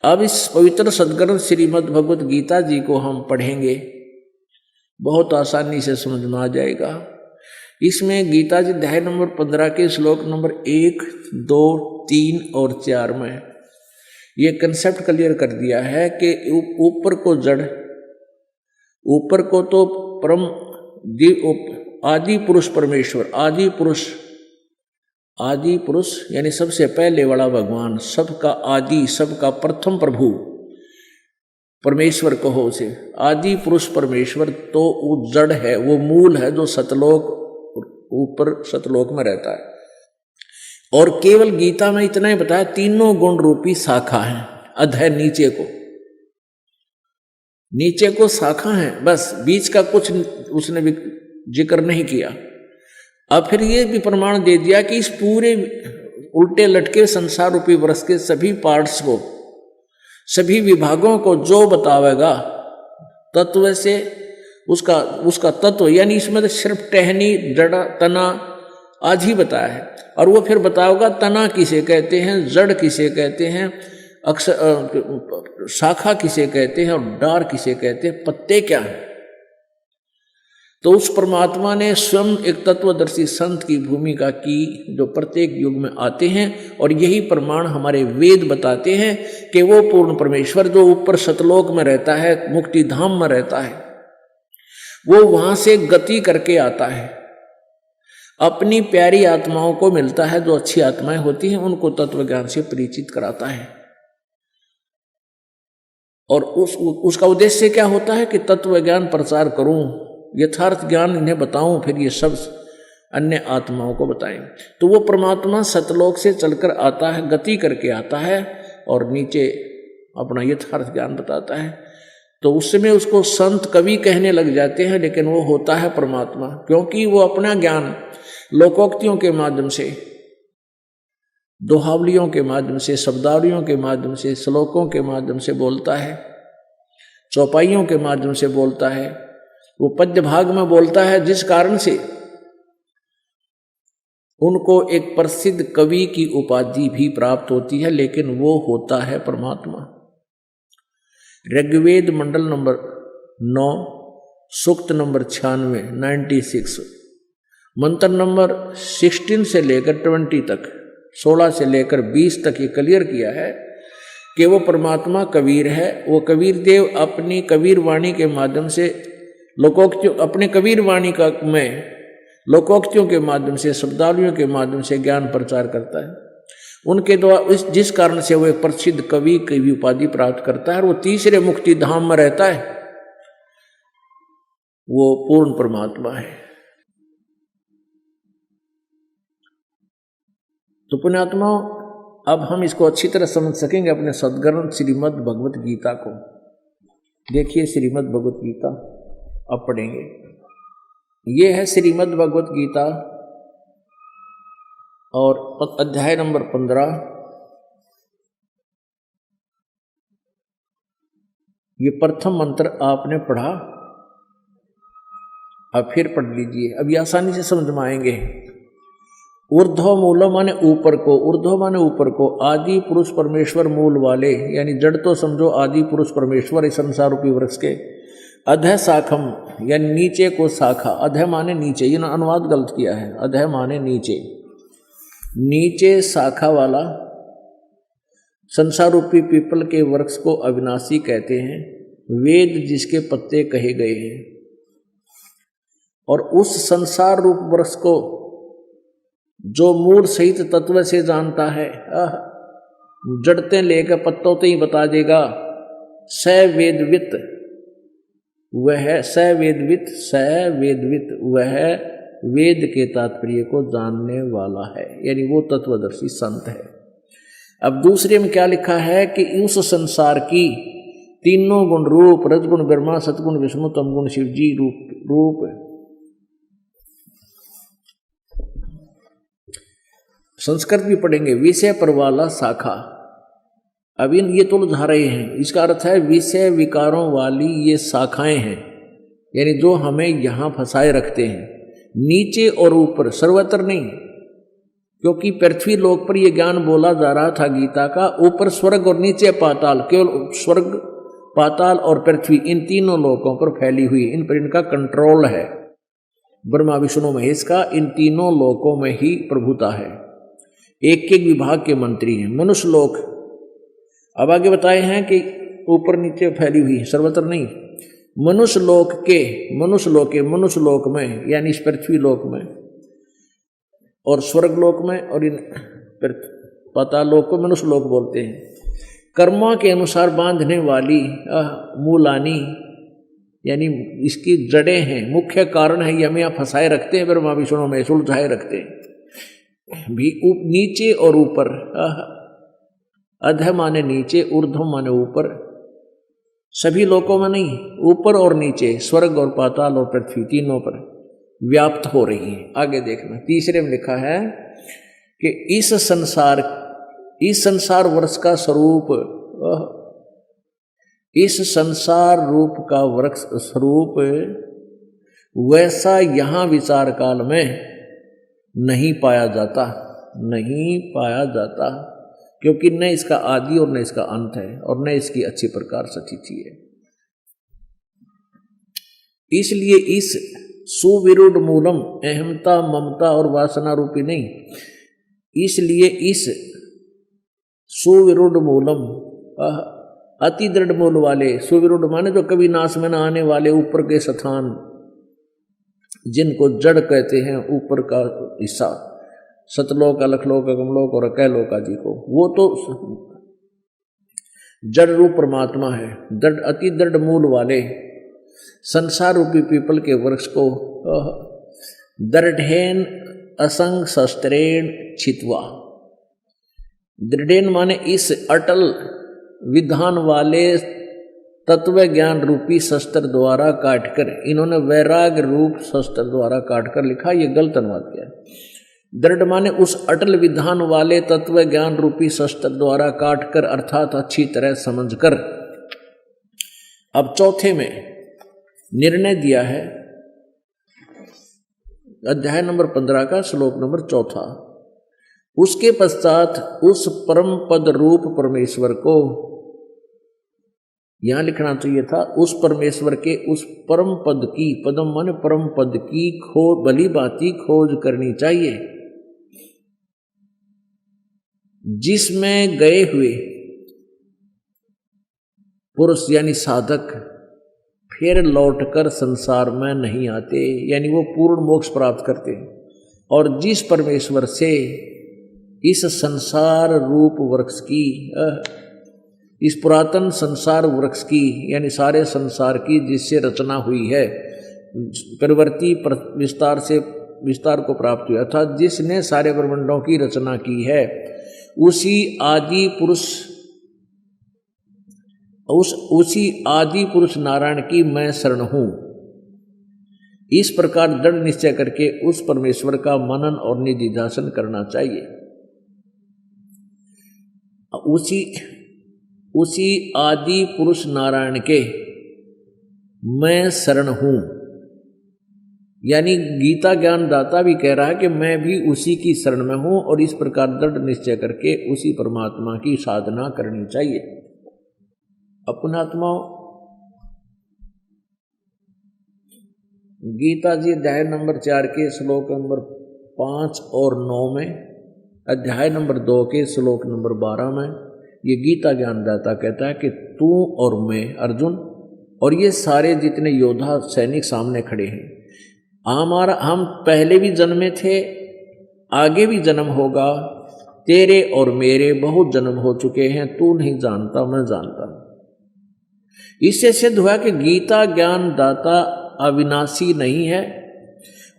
अब इस पवित्र सदग्रंथ श्रीमद् भगवत गीता जी को हम पढ़ेंगे, बहुत आसानी से समझ में आ जाएगा। इसमें गीता जी अध्याय नंबर 15 के श्लोक नंबर 1, 2, 3 और 4 में ये कंसेप्ट क्लियर कर दिया है कि ऊपर को जड़, ऊपर को तो परम आदि पुरुष परमेश्वर, आदि पुरुष यानी सबसे पहले वाला भगवान, सबका आदि, सबका प्रथम प्रभु परमेश्वर कहो उसे, आदि पुरुष परमेश्वर तो वो जड़ है, वो मूल है जो सतलोक, ऊपर सतलोक में रहता है। और केवल गीता में इतना ही बताया, तीनों गुण रूपी शाखा है, अधः नीचे को शाखा है, बस बीच का कुछ उसने भी जिक्र नहीं किया। अब फिर ये भी प्रमाण दे दिया कि इस पूरे उल्टे लटके संसार रूपी वृक्ष के सभी पार्ट्स को, सभी विभागों को जो बतावेगा तत्व से उसका तत्व, यानी इसमें तो सिर्फ टहनी, जड़, तना आज ही बताया है। और वो फिर बताओगा तना किसे कहते हैं, जड़ किसे कहते हैं, अक्षर शाखा किसे कहते हैं और डार किसे कहते हैं, पत्ते क्या हैं। तो उस परमात्मा ने स्वयं एक तत्वदर्शी संत की भूमिका की, जो प्रत्येक युग में आते हैं। और यही प्रमाण हमारे वेद बताते हैं कि वो पूर्ण परमेश्वर जो ऊपर सतलोक में रहता है, मुक्ति धाम में रहता है, वो वहां से गति करके आता है, अपनी प्यारी आत्माओं को मिलता है, जो अच्छी आत्माएं होती हैं उनको तत्व ज्ञान से परिचित कराता है। और उसका उद्देश्य क्या होता है कि तत्व ज्ञान प्रचार करूं, यथार्थ ज्ञान इन्हें बताऊं, फिर ये सब अन्य आत्माओं को बताएं। तो वो परमात्मा सतलोक से चलकर आता है, गति करके आता है और नीचे अपना यथार्थ ज्ञान बताता है। तो उस समय उसको संत कवि कहने लग जाते हैं, लेकिन वो होता है परमात्मा, क्योंकि वो अपना ज्ञान लोकोक्तियों के माध्यम से, दोहावलियों के माध्यम से, शब्दावलियों के माध्यम से, श्लोकों के माध्यम से बोलता है, चौपाइयों के माध्यम से बोलता है, वो पद्य भाग में बोलता है, जिस कारण से उनको एक प्रसिद्ध कवि की उपाधि भी प्राप्त होती है, लेकिन वो होता है परमात्मा। ऋग्वेद मंडल नंबर 9, सूक्त नंबर 96 मंत्र नंबर 16 से लेकर 20 तक, 16 से लेकर 20 तक ये क्लियर किया है कि वो परमात्मा कबीर है। वो कबीर देव अपनी कबीर वाणी के माध्यम से लोकोक्तियों, अपने कबीर वाणी का में लोकोक्तियों के माध्यम से, शब्दावलियों के माध्यम से ज्ञान प्रचार करता है। उनके द्वारा जिस कारण से वो एक प्रसिद्ध कवि की उपाधि प्राप्त करता है और वो तीसरे मुक्ति धाम में रहता है, वो पूर्ण परमात्मा है। तो पुण्यात्माओं, अब हम इसको अच्छी तरह समझ सकेंगे अपने सद्ग्रंथ श्रीमद् भगवत गीता को। देखिए श्रीमद् भगवत गीता अब पढ़ेंगे। ये है श्रीमद् भगवत गीता और अध्याय नंबर 15। ये प्रथम मंत्र आपने पढ़ा, अब फिर पढ़ लीजिए, अभी आसानी से समझ में आएंगे। ऊर्ध्व मूलम माने ऊपर को, ऊर्ध्व माने ऊपर को, आदि पुरुष परमेश्वर मूल वाले, यानी जड़ तो समझो आदि पुरुष परमेश्वर इस संसार रूपी वृक्ष के। अधः शाखम यानी नीचे को शाखा, अधः माने नीचे, ये अनुवाद गलत किया है, अधः माने नीचे, नीचे शाखा वाला संसार रूपी पीपल के वृक्ष को अविनाशी कहते हैं, वेद जिसके पत्ते कहे गए हैं। और उस संसार रूप वृक्ष को जो मूल सहित तत्व से जानता है, जड़ते लेकर पत्तों तो ही बता देगा, सवेदवित वह, सवेदवित वह वेद के तात्पर्य को जानने वाला है, यानी वो तत्वदर्शी संत है। अब दूसरे में क्या लिखा है कि उस संसार की तीनों गुण रूप, रजगुण ब्रह्मा, सतगुण विष्णु, तमगुण शिव जी रूप संस्कृत भी पढ़ेंगे, विषय पर वाला शाखा। अब ये तो उलझा रहे हैं, इसका अर्थ है विषय विकारों वाली ये शाखाएं हैं, यानी जो हमें यहां फंसाए रखते हैं, नीचे और ऊपर, सर्वत्र नहीं, क्योंकि पृथ्वी लोक पर यह ज्ञान बोला जा रहा था गीता का, ऊपर स्वर्ग और नीचे पाताल, केवल स्वर्ग, पाताल और पृथ्वी, इन तीनों लोकों पर फैली हुई, इन पर इनका कंट्रोल है। ब्रह्मा विष्णु महेश का इन तीनों लोकों में ही प्रभुता है, एक एक विभाग के मंत्री हैं। मनुष्य लोक अब आगे बताए हैं कि ऊपर नीचे फैली हुई, सर्वत्र नहीं। मनुष्य लोक में यानी इस पृथ्वी लोक में और स्वर्ग लोक में और इन पाताल लोक को मनुष्य लोक बोलते हैं। कर्मों के अनुसार बांधने वाली मूलानी यानी इसकी जड़ें हैं, मुख्य कारण है, ये हमें यहाँ फंसाए रखते हैं, ब्रह्मा विष्णु में सुलझाए रखते हैं भी। नीचे और ऊपर, अध माने नीचे, ऊर्ध्व माने ऊपर, सभी लोकों में नहीं, ऊपर और नीचे, स्वर्ग और पाताल और पृथ्वी तीनों पर व्याप्त हो रही है। आगे देखना, तीसरे में लिखा है कि इस संसार वर्ष का स्वरूप, इस संसार रूप का वृक्ष स्वरूप वैसा यहां विचार काल में नहीं पाया जाता, क्योंकि न इसका आदि और न इसका अंत है और न इसकी अच्छी प्रकार स्थिति है। इसलिए इस सुविरुद्ध मूलम, अहमता ममता और वासना रूपी नहीं, इसलिए इस सुविरुद्ध मूलम, अति दृढ़ मूल वाले, सुविरुद्ध माने जो कभी नाश में न आने वाले ऊपर के स्थान, जिनको जड़ कहते हैं, ऊपर का हिस्सा, सतलोक, अलखलोक, अगमलोक और अकैलोक आदि को, वो तो जड़ रूप परमात्मा है। दृढ़, अति दृढ़ मूल वाले संसार रूपी पीपल के वृक्ष को दृढ़ेन असंग शस्त्रेण छित्वा, दृढ़ेन माने इस अटल विधान वाले तत्व ज्ञान रूपी शस्त्र द्वारा काटकर, इन्होंने वैराग रूप शस्त्र द्वारा काटकर लिखा, ये गलत अनुवाद किया। दृढ़ माने उस अटल विधान वाले तत्व ज्ञान रूपी शस्त्र द्वारा काटकर, अर्थात अच्छी तरह समझकर। अब चौथे में निर्णय दिया है, अध्याय नंबर 15 का श्लोक नंबर 4। उसके पश्चात उस परम पद रूप परमेश्वर को, यहां लिखना चाहिए था उस परमेश्वर के उस परम पद की, पदम माने परम पद की भली भांति खोज करनी चाहिए, जिसमें गए हुए पुरुष यानी साधक फिर लौटकर संसार में नहीं आते, यानी वो पूर्ण मोक्ष प्राप्त करते हैं। और जिस परमेश्वर से इस संसार रूप वृक्ष की, इस पुरातन संसार वृक्ष की यानी सारे संसार की जिससे रचना हुई है, प्रवृत्ति विस्तार को प्राप्त हुआ था, जिसने सारे ब्रह्मांडों की रचना की है, उसी आदि पुरुष नारायण की मैं शरण हूं। इस प्रकार दृढ़ निश्चय करके उस परमेश्वर का मनन और निधिध्यासन करना चाहिए। उसी आदि पुरुष नारायण के मैं शरण हूं, यानी गीता ज्ञान दाता भी कह रहा है कि मैं भी उसी की शरण में हूं, और इस प्रकार दृढ़ निश्चय करके उसी परमात्मा की साधना करनी चाहिए। अपनात्मा गीता जी अध्याय नंबर 4 के श्लोक नंबर 5 और 9 में, अध्याय नंबर 2 के श्लोक नंबर 12 में ये गीता ज्ञानदाता कहता है कि तू और मैं अर्जुन और ये सारे जितने योद्धा सैनिक सामने खड़े हैं, हम पहले भी जन्मे थे, आगे भी जन्म होगा, तेरे और मेरे बहुत जन्म हो चुके हैं, तू नहीं जानता मैं जानता। इससे सिद्ध हुआ कि गीता ज्ञान दाता अविनाशी नहीं है,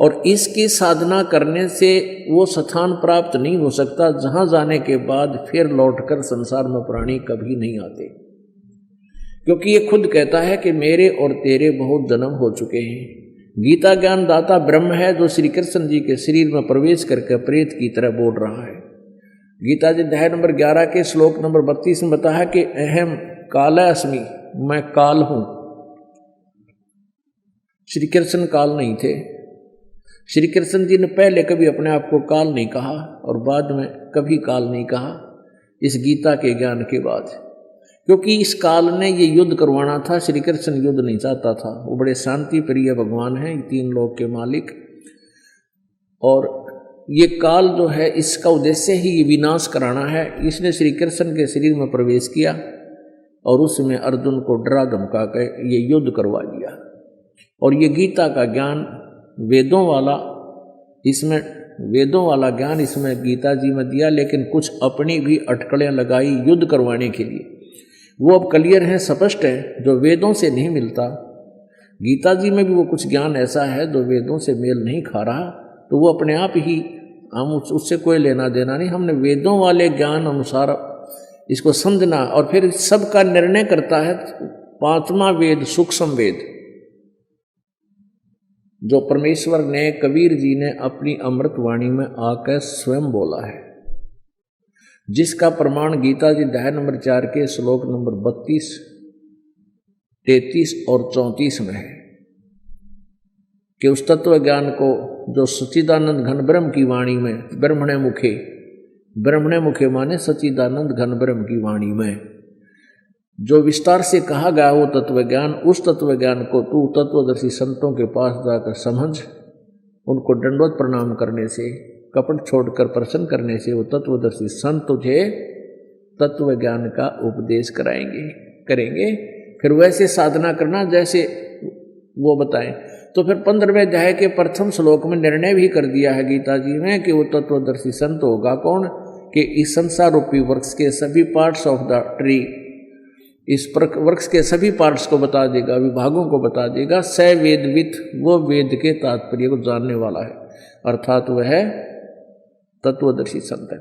और इसकी साधना करने से वो स्थान प्राप्त नहीं हो सकता जहां जाने के बाद फिर लौटकर संसार में प्राणी कभी नहीं आते, क्योंकि ये खुद कहता है कि मेरे और तेरे बहुत जन्म हो चुके हैं। गीता ज्ञान दाता ब्रह्म है जो श्री कृष्ण जी के शरीर में प्रवेश करके प्रेत की तरह बोल रहा है। गीता जी अध्याय नंबर 11 के श्लोक नंबर 32 में बताया है कि अहम काल अस्मि, मैं काल हूं। श्री कृष्ण काल नहीं थे, श्री कृष्ण जी ने पहले कभी अपने आप को काल नहीं कहा और बाद में कभी काल नहीं कहा इस गीता के ज्ञान के बाद, क्योंकि इस काल ने ये युद्ध करवाना था। श्री कृष्ण युद्ध नहीं चाहता था, वो बड़े शांति प्रिय भगवान हैं, तीन लोक के मालिक। और ये काल जो है इसका उद्देश्य ही ये विनाश कराना है। इसने श्री कृष्ण के शरीर में प्रवेश किया और उसमें अर्जुन को डरा धमका कर ये युद्ध करवा दिया। और ये गीता का ज्ञान वेदों वाला ज्ञान इसमें गीता जी में दिया, लेकिन कुछ अपनी भी अटकलें लगाई युद्ध करवाने के लिए। वो अब क्लियर है, स्पष्ट है, जो वेदों से नहीं मिलता। गीता जी में भी वो कुछ ज्ञान ऐसा है जो वेदों से मेल नहीं खा रहा, तो वो अपने आप ही, हम उससे कोई लेना देना नहीं। हमने वेदों वाले ज्ञान अनुसार इसको समझना, और फिर सबका निर्णय करता है पांचवा वेद, सूक्ष्म वेद, जो परमेश्वर ने, कबीर जी ने अपनी अमृत वाणी में आकर स्वयं बोला है, जिसका प्रमाण गीता जी अध्याय नंबर 4 के श्लोक नंबर 32, 33 और 34 में है कि उस तत्व ज्ञान को जो सच्चिदानंद घन ब्रह्म की वाणी में, ब्रह्मणे मुखे माने सच्चिदानंद घन ब्रह्म की वाणी में जो विस्तार से कहा गया वो तत्व ज्ञान, उस तत्व ज्ञान को तू तत्वदर्शी संतों के पास जाकर समझ, उनको दंडवत प्रणाम करने से, कपट छोड़कर प्रसन्न करने से वो तत्वदर्शी संत तुझे तत्व ज्ञान का उपदेश करेंगे। फिर वैसे साधना करना जैसे वो बताएं। तो फिर 15वें अध्याय के प्रथम श्लोक में निर्णय भी कर दिया है गीता जी में कि वो तत्वदर्शी संत होगा कौन, कि इस संसार रूपी वृक्ष के सभी पार्ट्स ऑफ द ट्री, इस वृक्ष के सभी पार्ट्स को बता देगा, विभागों को बता देगा। स वेदवित, वो वेद के तात्पर्य को जानने वाला है, अर्थात वह तत्वदर्शी संत है।